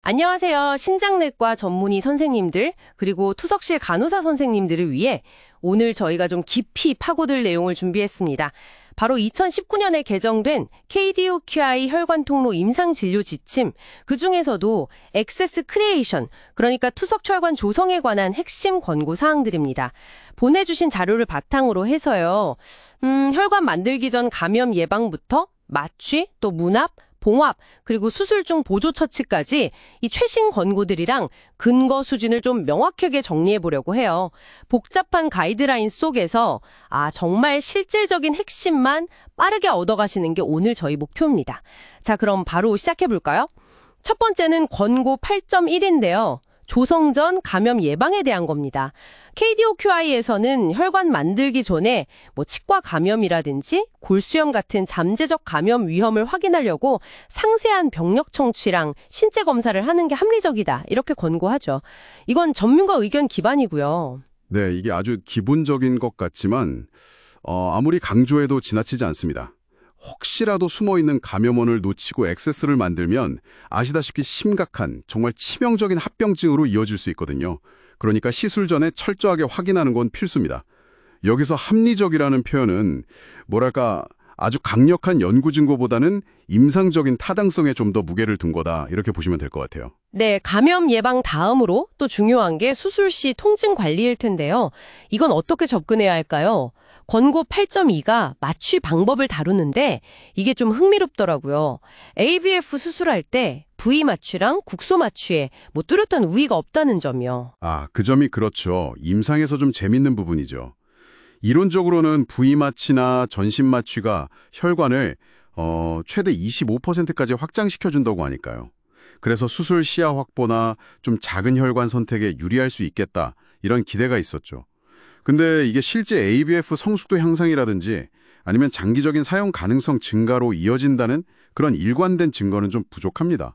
안녕하세요. 신장내과 전문의 선생님들, 그리고 투석실 간호사 선생님들을 위해 오늘 저희가 좀 깊이 파고들 내용을 준비했습니다. 바로 2019년에 개정된 KDOQI 혈관통로 임상진료 지침, 그중에서도 액세스 크리에이션, 그러니까 투석혈관 조성에 관한 핵심 권고 사항들입니다. 보내주신 자료를 바탕으로 해서요. 혈관 만들기 전 감염 예방부터 마취, 또 문압, 봉합, 그리고 수술 중 보조 처치까지 이 최신 권고들이랑 근거 수준을 좀 명확하게 정리해 보려고 해요. 복잡한 가이드라인 속에서 정말 실질적인 핵심만 빠르게 얻어가시는 게 오늘 저희 목표입니다. 자, 그럼 바로 시작해 볼까요? 첫 번째는 권고 8.1인데요. 조성 전 감염 예방에 대한 겁니다. KDOQI에서는 혈관 만들기 전에 치과 감염이라든지 골수염 같은 잠재적 감염 위험을 확인하려고 상세한 병력 청취랑 신체 검사를 하는 게 합리적이다. 이렇게 권고하죠. 이건 전문가 의견 기반이고요. 네, 이게 아주 기본적인 것 같지만 아무리 강조해도 지나치지 않습니다. 혹시라도 숨어있는 감염원을 놓치고 액세스를 만들면 아시다시피 심각한, 정말 치명적인 합병증으로 이어질 수 있거든요. 그러니까 시술 전에 철저하게 확인하는 건 필수입니다. 여기서 합리적이라는 표현은 아주 강력한 연구 증거보다는 임상적인 타당성에 좀 더 무게를 둔 거다, 이렇게 보시면 될 것 같아요. 네, 감염 예방 다음으로 또 중요한 게 수술 시 통증 관리일 텐데요. 이건 어떻게 접근해야 할까요? 권고 8.2가 마취 방법을 다루는데 이게 좀 흥미롭더라고요. AVF 수술할 때 부위 마취랑 국소 마취에 뚜렷한 우위가 없다는 점이요. 그 점이 그렇죠. 임상에서 좀 재밌는 부분이죠. 이론적으로는 부위 마취나 전신 마취가 혈관을 최대 25%까지 확장시켜준다고 하니까요. 그래서 수술 시야 확보나 좀 작은 혈관 선택에 유리할 수 있겠다, 이런 기대가 있었죠. 근데 이게 실제 AVF 성숙도 향상이라든지 아니면 장기적인 사용 가능성 증가로 이어진다는 그런 일관된 증거는 좀 부족합니다.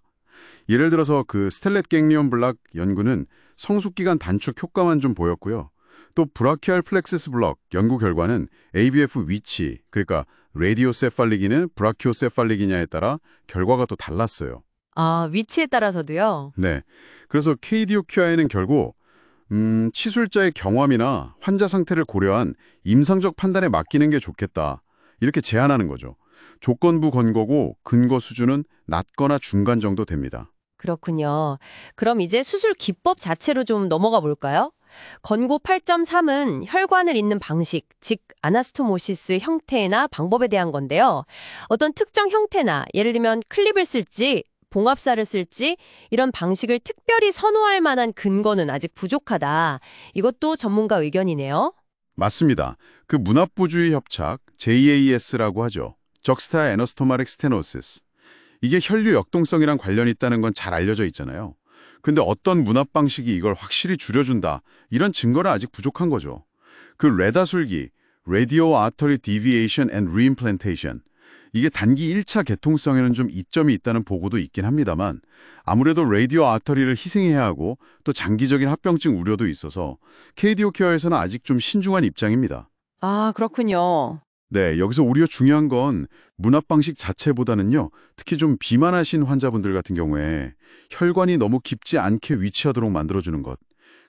예를 들어서 스텔렛 갱리온 블락 연구는 성숙기간 단축 효과만 좀 보였고요. 또 브라키알 플렉시스 블록 연구 결과는 AVF 위치, 그러니까 레디오세팔릭이냐 브라키오세팔릭이냐에 따라 결과가 또 달랐어요. 위치에 따라서도요? 네. 그래서 KDOQI는 결국 치술자의 경험이나 환자 상태를 고려한 임상적 판단에 맡기는 게 좋겠다, 이렇게 제안하는 거죠. 조건부 권고고 근거 수준은 낮거나 중간 정도 됩니다. 그렇군요. 그럼 이제 수술 기법 자체로 좀 넘어가 볼까요? 권고 8.3은 혈관을 잇는 방식, 즉 아나스토모시스 형태나 방법에 대한 건데요. 어떤 특정 형태나 예를 들면 클립을 쓸지 봉합사를 쓸지 이런 방식을 특별히 선호할 만한 근거는 아직 부족하다. 이것도 전문가 의견이네요. 맞습니다. 문합부주의 협착, JAS라고 하죠. 적스타 에너스토마릭 스테노시스. 이게 혈류 역동성이랑 관련이 있다는 건 잘 알려져 있잖아요. 근데 어떤 문합 방식이 이걸 확실히 줄여준다, 이런 증거는 아직 부족한 거죠. 레다술기, Radio Artery Deviation and Reimplantation, 이게 단기 1차 개통성에는 좀 이점이 있다는 보고도 있긴 합니다만 아무래도 라디오 아터리를 희생해야 하고 또 장기적인 합병증 우려도 있어서 KDOQI에서는 아직 좀 신중한 입장입니다. 그렇군요. 네, 여기서 오히려 중요한 건 문합 방식 자체보다는요, 특히 좀 비만하신 환자분들 같은 경우에 혈관이 너무 깊지 않게 위치하도록 만들어주는 것,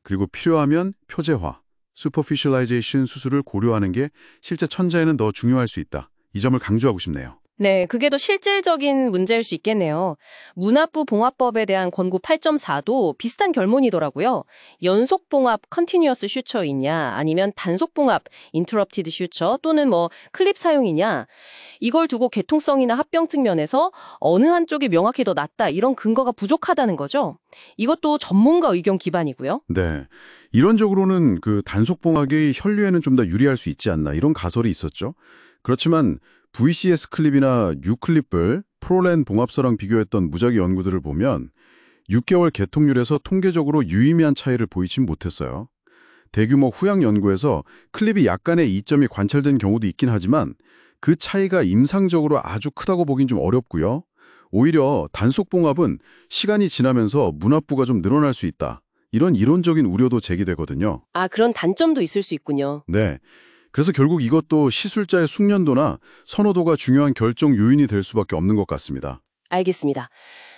그리고 필요하면 표제화, 슈퍼피셜라이제이션 수술을 고려하는 게 실제 천자에는 더 중요할 수 있다. 이 점을 강조하고 싶네요. 네, 그게 더 실질적인 문제일 수 있겠네요. 문합부 봉합법에 대한 권고 8.4도 비슷한 결론이더라고요. 연속 봉합 컨티뉴어스 슈처이냐 아니면 단속 봉합 인터럽티드 슈처 또는 클립 사용이냐, 이걸 두고 개통성이나 합병증 면에서 어느 한쪽이 명확히 더 낫다, 이런 근거가 부족하다는 거죠. 이것도 전문가 의견 기반이고요. 네, 이론적으로는 단속 봉합이 혈류에는 좀 더 유리할 수 있지 않나, 이런 가설이 있었죠. 그렇지만 VCS 클립이나 유클립을 프로렌 봉합서랑 비교했던 무작위 연구들을 보면 6개월 개통률에서 통계적으로 유의미한 차이를 보이진 못했어요. 대규모 후양 연구에서 클립이 약간의 이점이 관찰된 경우도 있긴 하지만 그 차이가 임상적으로 아주 크다고 보긴 좀 어렵고요. 오히려 단속 봉합은 시간이 지나면서 문합부가 좀 늘어날 수 있다, 이런 이론적인 우려도 제기되거든요. 그런 단점도 있을 수 있군요. 네. 그래서 결국 이것도 시술자의 숙련도나 선호도가 중요한 결정 요인이 될 수밖에 없는 것 같습니다. 알겠습니다.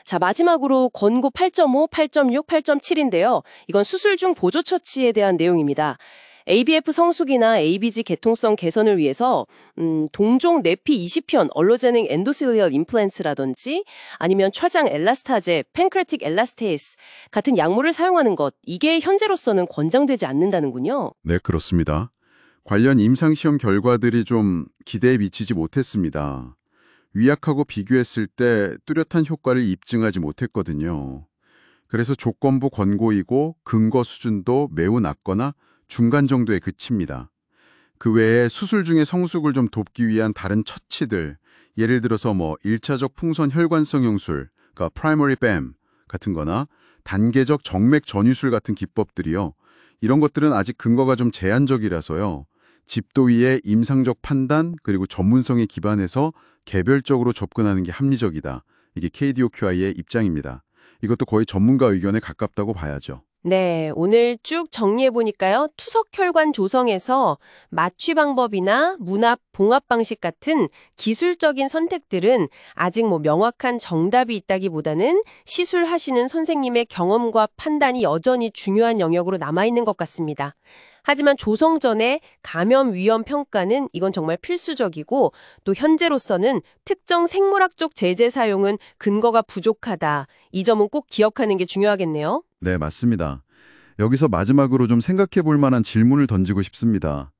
자, 마지막으로 권고 8.5, 8.6, 8.7인데요. 이건 수술 중 보조 처치에 대한 내용입니다. ABF 성숙이나 ABG 개통성 개선을 위해서 동종 내피 20편 얼로제닉 엔도실리얼 임플란트라든지 아니면 췌장 엘라스타제, 팬크레틱 엘라스테이스 같은 약물을 사용하는 것, 이게 현재로서는 권장되지 않는다는군요. 네, 그렇습니다. 관련 임상시험 결과들이 좀 기대에 미치지 못했습니다. 위약하고 비교했을 때 뚜렷한 효과를 입증하지 못했거든요. 그래서 조건부 권고이고 근거 수준도 매우 낮거나 중간 정도에 그칩니다. 그 외에 수술 중에 성숙을 좀 돕기 위한 다른 처치들, 예를 들어서 1차적 풍선 혈관성 용술, 그러니까 프라이머리 뱀 같은 거나 단계적 정맥 전유술 같은 기법들이요. 이런 것들은 아직 근거가 좀 제한적이라서요. 집도의의 임상적 판단 그리고 전문성에 기반해서 개별적으로 접근하는 게 합리적이다. 이게 KDOQI의 입장입니다. 이것도 거의 전문가 의견에 가깝다고 봐야죠. 네, 오늘 쭉 정리해보니까요. 투석혈관 조성에서 마취 방법이나 문합, 봉합 방식 같은 기술적인 선택들은 아직 명확한 정답이 있다기보다는 시술하시는 선생님의 경험과 판단이 여전히 중요한 영역으로 남아있는 것 같습니다. 하지만 조성 전에 감염 위험 평가는 이건 정말 필수적이고 또 현재로서는 특정 생물학적 제재 사용은 근거가 부족하다. 이 점은 꼭 기억하는 게 중요하겠네요. 네, 맞습니다. 여기서 마지막으로 좀 생각해 볼 만한 질문을 던지고 싶습니다.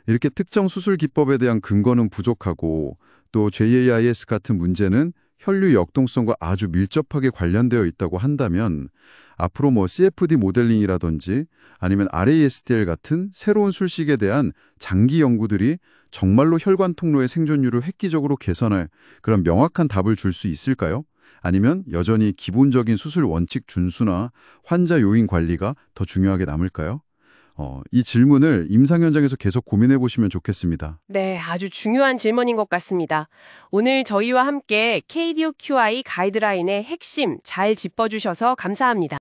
이렇게 특정 수술 기법에 대한 근거는 부족하고 또 JAIS 같은 문제는 혈류 역동성과 아주 밀접하게 관련되어 있다고 한다면 앞으로 CFD 모델링이라든지 아니면 RASTL 같은 새로운 술식에 대한 장기 연구들이 정말로 혈관 통로의 생존율을 획기적으로 개선할 그런 명확한 답을 줄 수 있을까요? 아니면 여전히 기본적인 수술 원칙 준수나 환자 요인 관리가 더 중요하게 남을까요? 이 질문을 임상 현장에서 계속 고민해 보시면 좋겠습니다. 네, 아주 중요한 질문인 것 같습니다. 오늘 저희와 함께 KDOQI 가이드라인의 핵심 잘 짚어주셔서 감사합니다.